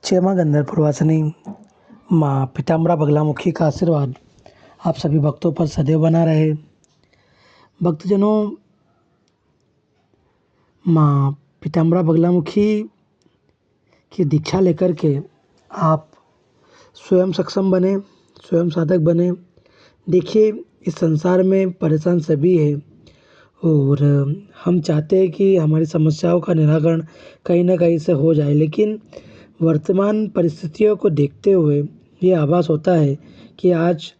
जय माँ गंधर्वपुरवासिनी माँ पीताम्बरा बगलामुखी का आशीर्वाद आप सभी भक्तों पर सदैव बना रहे। भक्तजनों, माँ पीताम्बरा बगलामुखी की दीक्षा लेकर के आप स्वयं सक्षम बने, स्वयं साधक बने। देखिए, इस संसार में परेशान सभी है और हम चाहते हैं कि हमारी समस्याओं का निराकरण कहीं ना कहीं से हो जाए, लेकिन वर्तमान परिस्थितियों को देखते हुए ये आभास होता है कि आज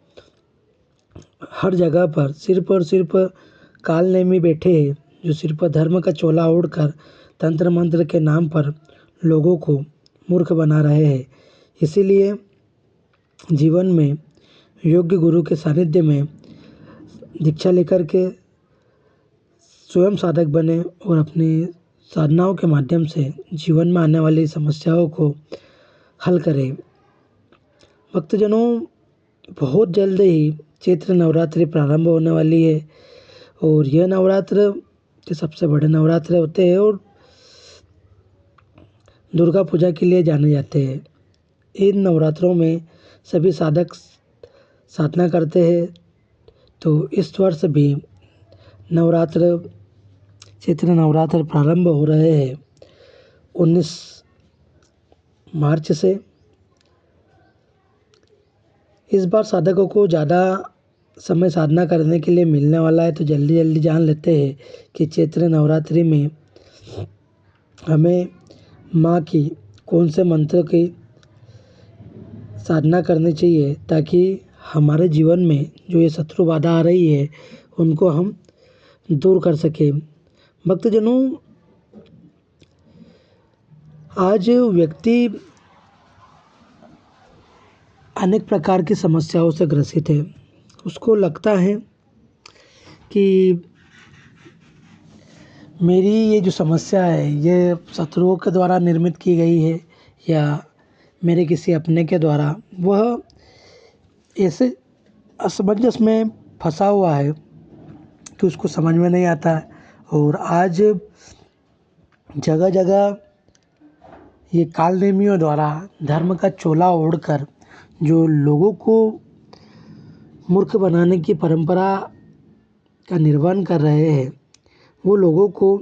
हर जगह पर सिर्फ और सिर्फ काल नेमी बैठे हैं, जो सिर्फ धर्म का चोला ओढ़कर तंत्र मंत्र के नाम पर लोगों को मूर्ख बना रहे हैं। इसीलिए जीवन में योग्य गुरु के सानिध्य में दीक्षा लेकर के स्वयं साधक बने और अपनी साधनाओं के माध्यम से जीवन में आने वाली समस्याओं को हल करें। भक्तजनों, बहुत जल्द ही चैत्र नवरात्रि प्रारंभ होने वाली है और यह नवरात्र के सबसे बड़े नवरात्र होते हैं और दुर्गा पूजा के लिए जाने जाते हैं। इन नवरात्रों में सभी साधक साधना करते हैं, तो इस वर्ष भी चैत्र नवरात्र प्रारंभ हो रहे हैं 19 मार्च से। इस बार साधकों को ज़्यादा समय साधना करने के लिए मिलने वाला है, तो जल्दी जल्दी जान लेते हैं कि चैत्र नवरात्रि में हमें माँ की कौन से मंत्र की साधना करनी चाहिए, ताकि हमारे जीवन में जो ये शत्रु बाधा आ रही है उनको हम दूर कर सकें। भक्तजनों, आज व्यक्ति अनेक प्रकार की समस्याओं से ग्रसित है। उसको लगता है कि मेरी ये जो समस्या है ये शत्रुओं के द्वारा निर्मित की गई है या मेरे किसी अपने के द्वारा। वह ऐसे असमंजस में फंसा हुआ है कि उसको समझ में नहीं आता है। और आज जगह जगह ये कालनेमियों द्वारा धर्म का चोला ओढ़कर जो लोगों को मूर्ख बनाने की परंपरा का निर्वहन कर रहे हैं, वो लोगों को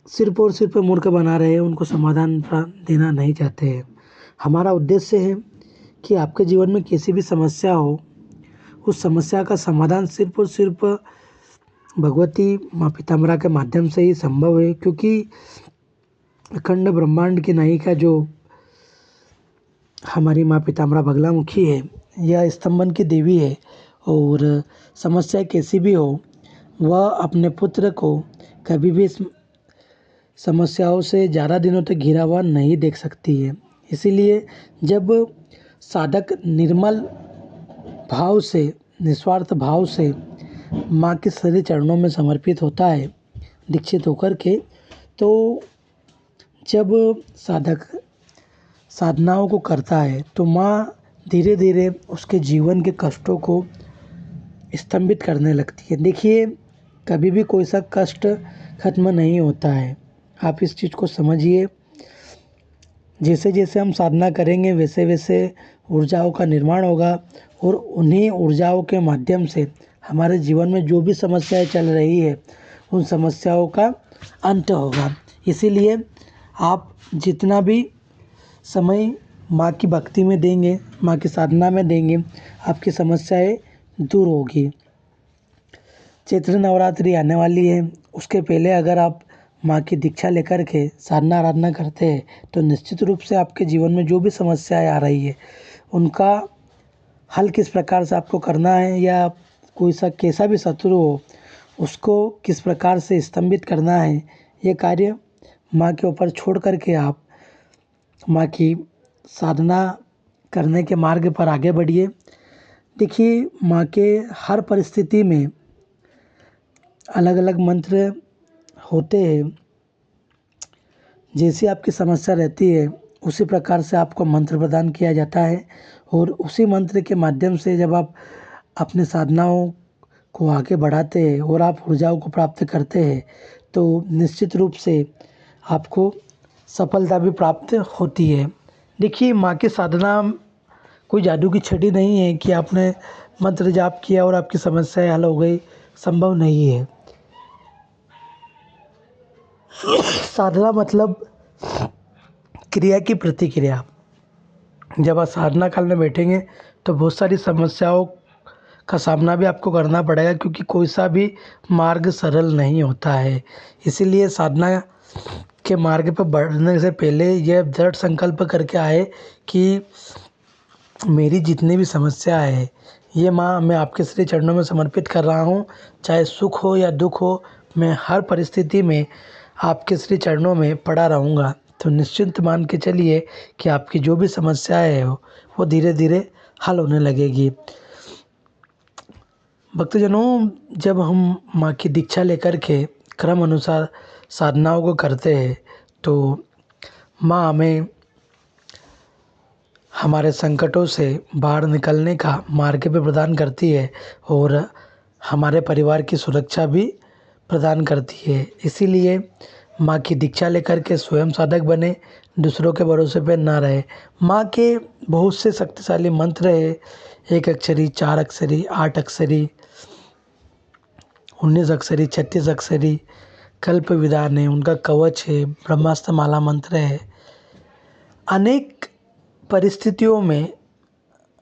सिर्फ और सिर्फ मूर्ख बना रहे हैं, उनको समाधान देना नहीं चाहते हैं। हमारा उद्देश्य है कि आपके जीवन में किसी भी समस्या हो, उस समस्या का समाधान सिर्फ और सिर्फ भगवती माँ पीताम्बरा के माध्यम से ही संभव है, क्योंकि अखंड ब्रह्मांड की नायिका जो हमारी माँ पीताम्बरा बगलामुखी है, यह स्तंभन की देवी है और समस्या कैसी भी हो, वह अपने पुत्र को कभी भी समस्याओं से ज़्यादा दिनों तक घिरा हुआ नहीं देख सकती है। इसीलिए जब साधक निर्मल भाव से, निस्वार्थ भाव से माँ के सारे चरणों में समर्पित होता है दीक्षित होकर के, तो जब साधक साधनाओं को करता है तो माँ धीरे धीरे उसके जीवन के कष्टों को स्तंभित करने लगती है। देखिए, कभी भी कोई सा कष्ट खत्म नहीं होता है, आप इस चीज़ को समझिए। जैसे जैसे हम साधना करेंगे वैसे वैसे ऊर्जाओं का निर्माण होगा और उन्हीं ऊर्जाओं के माध्यम से हमारे जीवन में जो भी समस्याएं चल रही है उन समस्याओं का अंत होगा। इसीलिए आप जितना भी समय माँ की भक्ति में देंगे, माँ की साधना में देंगे, आपकी समस्याएं दूर होगी। चैत्र नवरात्रि आने वाली है, उसके पहले अगर आप माँ की दीक्षा लेकर के साधना आराधना करते हैं तो निश्चित रूप से आपके जीवन में जो भी समस्याएं आ रही है उनका हल किस प्रकार से आपको करना है, या कोई सा कैसा भी शत्रु हो उसको किस प्रकार से स्तंभित करना है, ये कार्य माँ के ऊपर छोड़ करके आप माँ की साधना करने के मार्ग पर आगे बढ़िए। देखिए, माँ के हर परिस्थिति में अलग अलग मंत्र होते हैं। जैसी आपकी समस्या रहती है उसी प्रकार से आपको मंत्र प्रदान किया जाता है और उसी मंत्र के माध्यम से जब आप अपने साधनाओं को आगे बढ़ाते हैं और आप ऊर्जाओं को प्राप्त करते हैं तो निश्चित रूप से आपको सफलता भी प्राप्त होती है। देखिए, माँ की साधना कोई जादू की छड़ी नहीं है कि आपने मंत्र जाप किया और आपकी समस्याएं हल हो गई, संभव नहीं है। साधना मतलब क्रिया की प्रतिक्रिया। जब आप साधना काल में बैठेंगे तो बहुत सारी समस्याओं का सामना भी आपको करना पड़ेगा, क्योंकि कोई सा भी मार्ग सरल नहीं होता है। इसीलिए साधना के मार्ग पर बढ़ने से पहले यह दृढ़ संकल्प करके आए कि मेरी जितनी भी समस्या है, ये माँ मैं आपके श्री चरणों में समर्पित कर रहा हूँ। चाहे सुख हो या दुख हो, मैं हर परिस्थिति में आपके श्री चरणों में पड़ा रहूँगा। तो निश्चिंत मान के चलिए कि आपकी जो भी समस्याएं है वो धीरे धीरे हल होने लगेगी। भक्तजनों, जब हम माँ की दीक्षा लेकर के क्रम अनुसार साधनाओं को करते हैं तो माँ हमें हमारे संकटों से बाहर निकलने का मार्ग भी प्रदान करती है और हमारे परिवार की सुरक्षा भी प्रदान करती है। इसीलिए माँ की दीक्षा लेकर के स्वयं साधक बने, दूसरों के भरोसे पे ना रहे। माँ के बहुत से शक्तिशाली मंत्र है, 1 अक्षरी, 4 अक्षरी, 8 अक्षरी, 19 अक्षरी, 36 अक्षरी कल्प विधान है, उनका कवच है, ब्रह्मास्त्र माला मंत्र है। अनेक परिस्थितियों में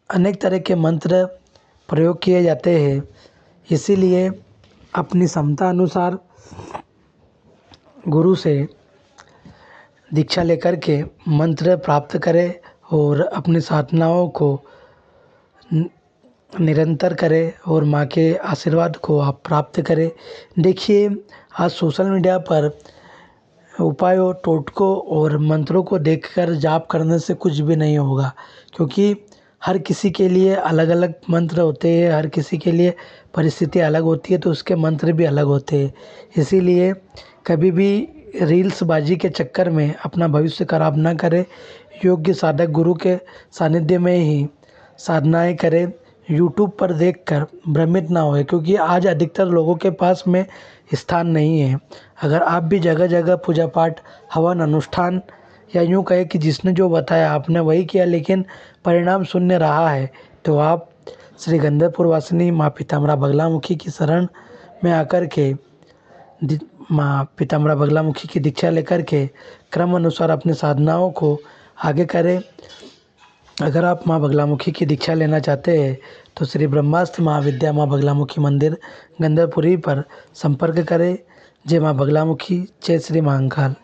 अनेक तरह के मंत्र प्रयोग किए जाते हैं। इसीलिए अपनी क्षमता अनुसार गुरु से दीक्षा लेकर के मंत्र प्राप्त करें और अपनी साधनाओं को निरंतर करें और माँ के आशीर्वाद को आप प्राप्त करें। देखिए, आज सोशल मीडिया पर उपायों, टोटकों और मंत्रों को देखकर जाप करने से कुछ भी नहीं होगा, क्योंकि हर किसी के लिए अलग अलग मंत्र होते हैं, हर किसी के लिए परिस्थिति अलग होती है, तो उसके मंत्र भी अलग होते हैं। इसीलिए कभी भी रील्स बाजी के चक्कर में अपना भविष्य खराब ना करें। योग्य साधक गुरु के सानिध्य में ही साधनाएं करें। यूट्यूब पर देखकर भ्रमित ना होए, क्योंकि आज अधिकतर लोगों के पास में स्थान नहीं है। अगर आप भी जगह जगह पूजा पाठ, हवन, अनुष्ठान या यूँ कहे कि जिसने जो बताया आपने वही किया, लेकिन परिणाम शून्य रहा है, तो आप श्री गंधर्वपुर वासिनी माँ पीताम्बरा बगलामुखी की शरण में आकर के माँ पीताम्बरा बगलामुखी की दीक्षा लेकर के क्रम अनुसार अपनी साधनाओं को आगे करें। अगर आप माँ बगलामुखी की दीक्षा लेना चाहते हैं तो श्री ब्रह्मास्त्र महाविद्या माँ बगलामुखी मंदिर गंधर्वपुरी पर संपर्क करें। जय माँ बगलामुखी, जय श्री महाकाल।